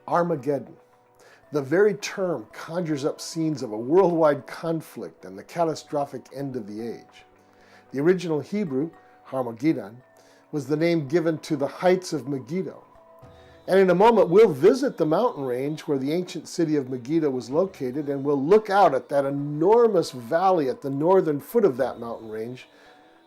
Armageddon. The very term conjures up scenes of a worldwide conflict and the catastrophic end of the age. The original Hebrew, Har Magedon, was the name given to the heights of Megiddo. And in a moment, we'll visit the mountain range where the ancient city of Megiddo was located, and we'll look out at that enormous valley at the northern foot of that mountain range.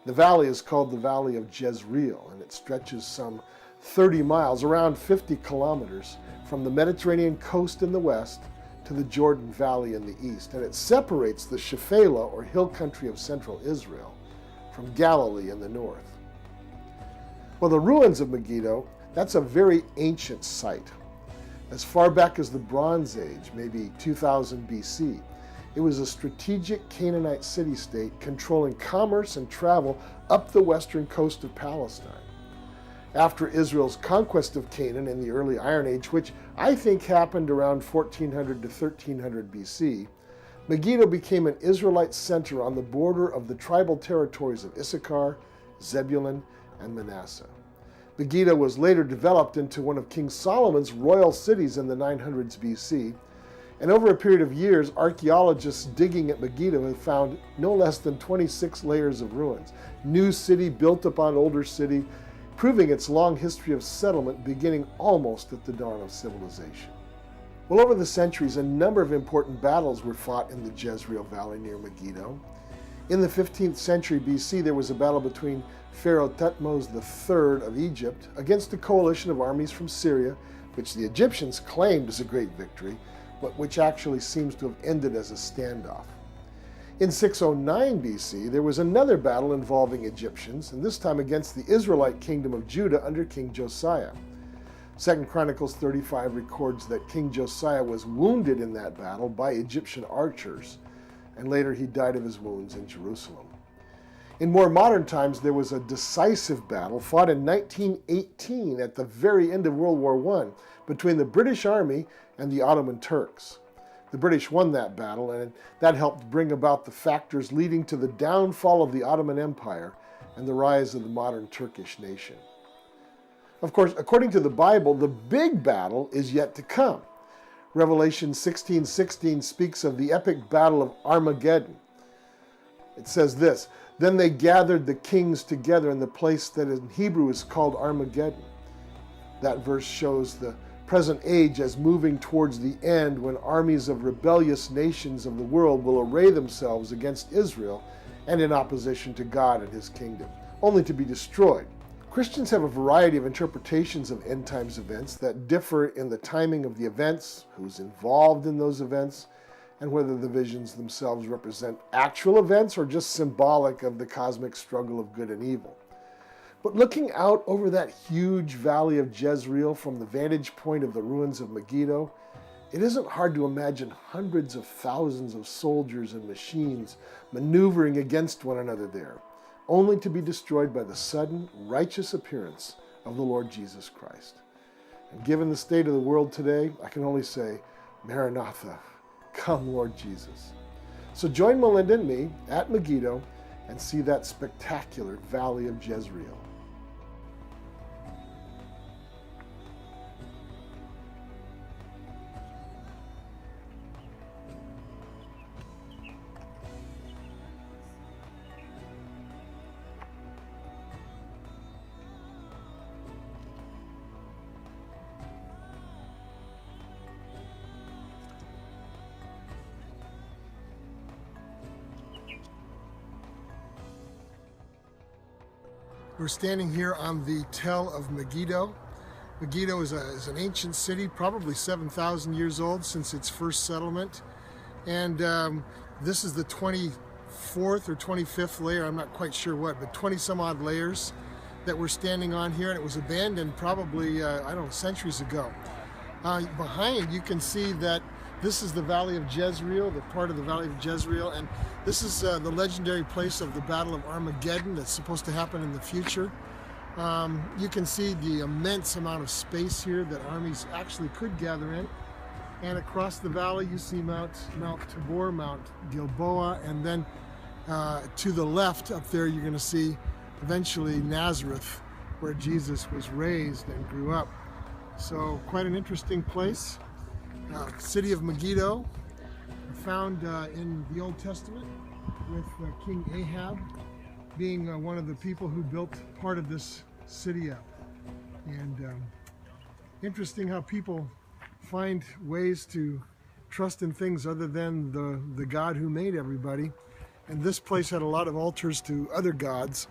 The valley is called the Valley of Jezreel, and it stretches some 30 miles, around 50 kilometers, from the Mediterranean coast in the west to the Jordan Valley in the east. And it separates the Shephelah, or hill country of central Israel, from Galilee in the north. Well, the ruins of Megiddo, that's a very ancient site. As far back as the Bronze Age, maybe 2000 BC, it was a strategic Canaanite city-state controlling commerce and travel up the western coast of Palestine. After Israel's conquest of Canaan in the early Iron Age, which I think happened around 1400 to 1300 BC, Megiddo became an Israelite center on the border of the tribal territories of Issachar, Zebulun, and Manasseh. Megiddo was later developed into one of King Solomon's royal cities in the 900s BC, and over a period of years, archaeologists digging at Megiddo have found no less than 26 layers of ruins. New city built upon older city, proving its long history of settlement beginning almost at the dawn of civilization. Well, over the centuries, a number of important battles were fought in the Jezreel Valley near Megiddo. In the 15th century BC, there was a battle between Pharaoh Thutmose III of Egypt against a coalition of armies from Syria, which the Egyptians claimed as a great victory, but which actually seems to have ended as a standoff. In 609 BC, there was another battle involving Egyptians, and this time against the Israelite kingdom of Judah under King Josiah. 2 Chronicles 35 records that King Josiah was wounded in that battle by Egyptian archers, and later he died of his wounds in Jerusalem. In more modern times, there was a decisive battle fought in 1918 at the very end of World War I between the British Army and the Ottoman Turks. The British won that battle, and that helped bring about the factors leading to the downfall of the Ottoman Empire and the rise of the modern Turkish nation. Of course, according to the Bible, the big battle is yet to come. Revelation 16:16 speaks of the epic battle of Armageddon. It says this, "Then they gathered the kings together in the place that in Hebrew is called Armageddon." That verse shows the present age as moving towards the end, when armies of rebellious nations of the world will array themselves against Israel and in opposition to God and his kingdom, only to be destroyed. Christians have a variety of interpretations of end times events that differ in the timing of the events, who's involved in those events, and whether the visions themselves represent actual events or just symbolic of the cosmic struggle of good and evil. But looking out over that huge valley of Jezreel from the vantage point of the ruins of Megiddo, it isn't hard to imagine hundreds of thousands of soldiers and machines maneuvering against one another there, only to be destroyed by the sudden, righteous appearance of the Lord Jesus Christ. And given the state of the world today, I can only say, Maranatha, come Lord Jesus. So join Melinda and me at Megiddo and see that spectacular Valley of Jezreel. We're standing here on the Tell of Megiddo. Megiddo is an ancient city, probably 7,000 years old since its first settlement. And this is the 24th or 25th layer, I'm not quite sure what, but 20 some odd layers that we're standing on here, and it was abandoned probably, centuries ago. Behind you can see that this is the Valley of Jezreel, the part of the Valley of Jezreel, and this is the legendary place of the Battle of Armageddon that's supposed to happen in the future. You can see the immense amount of space here that armies actually could gather in. And across the valley you see Mount Tabor, Mount Gilboa, and then to the left up there you're going to see eventually Nazareth, where Jesus was raised and grew up. So quite an interesting place. City of Megiddo, found in the Old Testament, with King Ahab being one of the people who built part of this city up. And interesting how people find ways to trust in things other than the God who made everybody. And this place had a lot of altars to other gods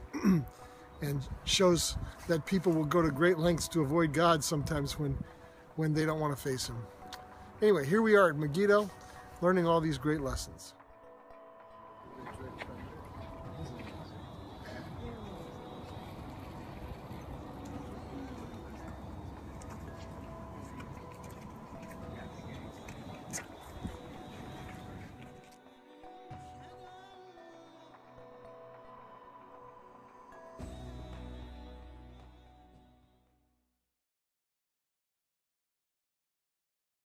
and shows that people will go to great lengths to avoid God sometimes when they don't want to face him. Anyway, here we are at Megiddo, learning all these great lessons.